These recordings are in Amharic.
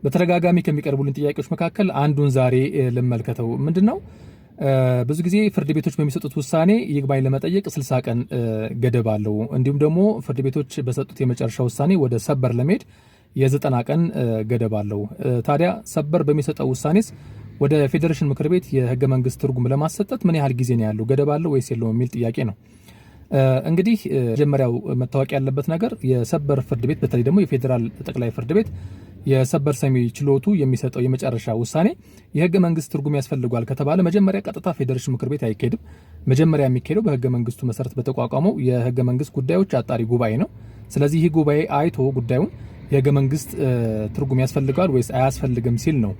በተደጋጋሚ ከሚቀርቡልን ጥያቄዎች መካከል አንዱን ዛሬ ልመልከተው። ምንድነው ብዙ ጊዜ ፍርድ ቤቶች በሚሰጡት ውሳኔ ይግባኝ ለመጠየቅ 60 ቀን ገደብ አለው። እንዲሁም ደግሞ ፍርድ ቤቶች በሰጡት የመጨረሻ ውሳኔ ወደ ሰበር ለመሄድ የ90 ቀን ገደብ አለው። ታዲያ ሰበር በሚሰጠው ውሳኔስ ወደ ፌዴሬሽን ምክር ቤት የህገ መንግስት ትርጉም ለማሰጠት ምን ያህል ጊዜ ነው ያለው? ገደብ አለው ወይስ የለውም የሚል ጥያቄ ነው። እንግዲህ መጀመሪያው መታወቅ ያለበት ነገር የሰበር ፍርድ ቤት በተለይ ደግሞ የፌዴራል ጠቅላይ ፍርድ ቤት የሰበር ሰሚ ችሎቱ የሚሰጠው የመጨረሻ ውሳኔ የህገ መንግስት ትርጉም ያስፈልጓል ከተባለ መጀመሪያ ቀጥታ ፌዴሬሽን ምክር ቤት አይካሄድም። መጀመሪያ የሚካሄደው በህገ መንግስቱ መሰረት በተቋቋመው የህገ መንግስት ጉዳዮች አጣሪ ጉባኤ ነው። ስለዚህ ይህ ጉባኤ አይቶ ጉዳዩን የህገ መንግስት ትርጉም ያስፈልጋል ወይስ አያስፈልግም ሲል ነው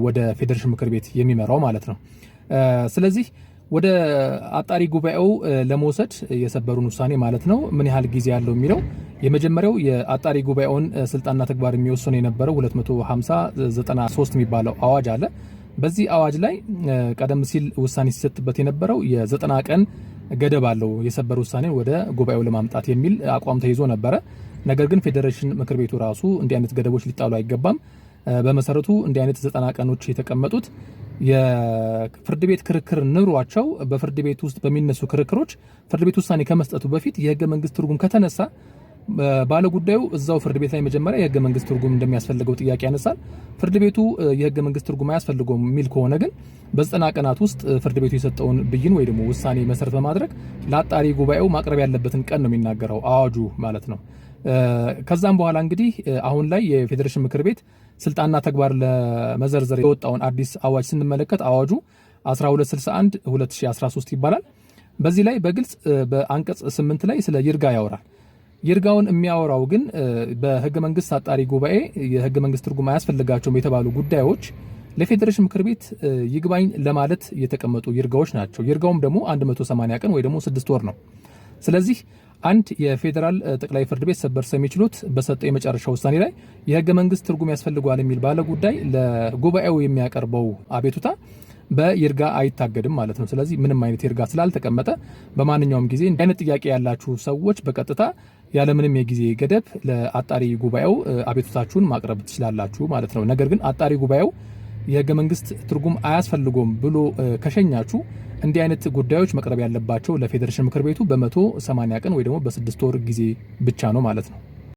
ወደ ፌዴሬሽን ምክር ቤት የሚመራው ማለት ነው። ስለዚህ ወደ አጣሪ ጉባኤው ለመውሰድ የሰበሩን ውሳኔ ማለት ነው ምን ያህል ጊዜ ያለው የሚለው የመጀመሪያው የአጣሪ ጉባኤውን ስልጣንና ተግባር የሚወስን የነበረው 250/93 የሚባለው አዋጅ አለ። በዚህ አዋጅ ላይ ቀደም ሲል ውሳኔ ሲሰጥበት የነበረው የ90 ቀን ገደብ አለው የሰበር ውሳኔን ወደ ጉባኤው ለማምጣት የሚል አቋም ተይዞ ነበረ። ነገር ግን ፌዴሬሽን ምክር ቤቱ ራሱ እንዲህ አይነት ገደቦች ሊጣሉ አይገባም። በመሰረቱ እንዲህ አይነት 90 ቀኖች የተቀመጡት የፍርድ ቤት ክርክር ኑሯቸው በፍርድ ቤት ውስጥ በሚነሱ ክርክሮች ፍርድ ቤት ውሳኔ ከመስጠቱ በፊት የህገ መንግስት ትርጉም ከተነሳ ባለ ጉዳዩ እዛው ፍርድ ቤት ላይ መጀመሪያ የህገ መንግስት ትርጉም እንደሚያስፈልገው ጥያቄ ያነሳል። ፍርድ ቤቱ የህገ መንግስት ትርጉም አያስፈልገውም የሚል ከሆነ ግን በ90 ቀናት ውስጥ ፍርድ ቤቱ የሰጠውን ብይን ወይ ደግሞ ውሳኔ መሰረት በማድረግ ለአጣሪ ጉባኤው ማቅረብ ያለበትን ቀን ነው የሚናገረው አዋጁ ማለት ነው። ከዛም በኋላ እንግዲህ አሁን ላይ የፌዴሬሽን ምክር ቤት ስልጣንና ተግባር ለመዘርዘር የወጣውን አዲስ አዋጅ ስንመለከት አዋጁ 1261/2013 ይባላል። በዚህ ላይ በግልጽ በአንቀጽ 8 ላይ ስለ ይርጋ ያወራል። ይርጋውን የሚያወራው ግን በህገ መንግስት አጣሪ ጉባኤ የህገ መንግስት ትርጉም አያስፈልጋቸውም የተባሉ ጉዳዮች ለፌዴሬሽን ምክር ቤት ይግባኝ ለማለት የተቀመጡ ይርጋዎች ናቸው። ይርጋውም ደግሞ 180 ቀን ወይ ደግሞ 6 ወር ነው። ስለዚህ አንድ የፌዴራል ጠቅላይ ፍርድ ቤት ሰበር ሰሚ ችሎት በሰጠው የመጨረሻ ውሳኔ ላይ የህገ መንግስት ትርጉም ያስፈልገዋል የሚል ባለ ጉዳይ ለጉባኤው የሚያቀርበው አቤቱታ በይርጋ አይታገድም ማለት ነው። ስለዚህ ምንም አይነት ይርጋ ስላልተቀመጠ በማንኛውም ጊዜ እንዲህ አይነት ጥያቄ ያላችሁ ሰዎች በቀጥታ ያለምንም የጊዜ ገደብ ለአጣሪ ጉባኤው አቤቱታችሁን ማቅረብ ትችላላችሁ ማለት ነው። ነገር ግን አጣሪ ጉባኤው የህገ መንግስት ትርጉም አያስፈልገውም ብሎ ከሸኛችሁ እንዲህ አይነት ጉዳዮች መቅረብ ያለባቸው ለፌዴሬሽን ምክር ቤቱ በ180 ቀን ወይ ደግሞ በ6 ወር ጊዜ ብቻ ነው ማለት ነው።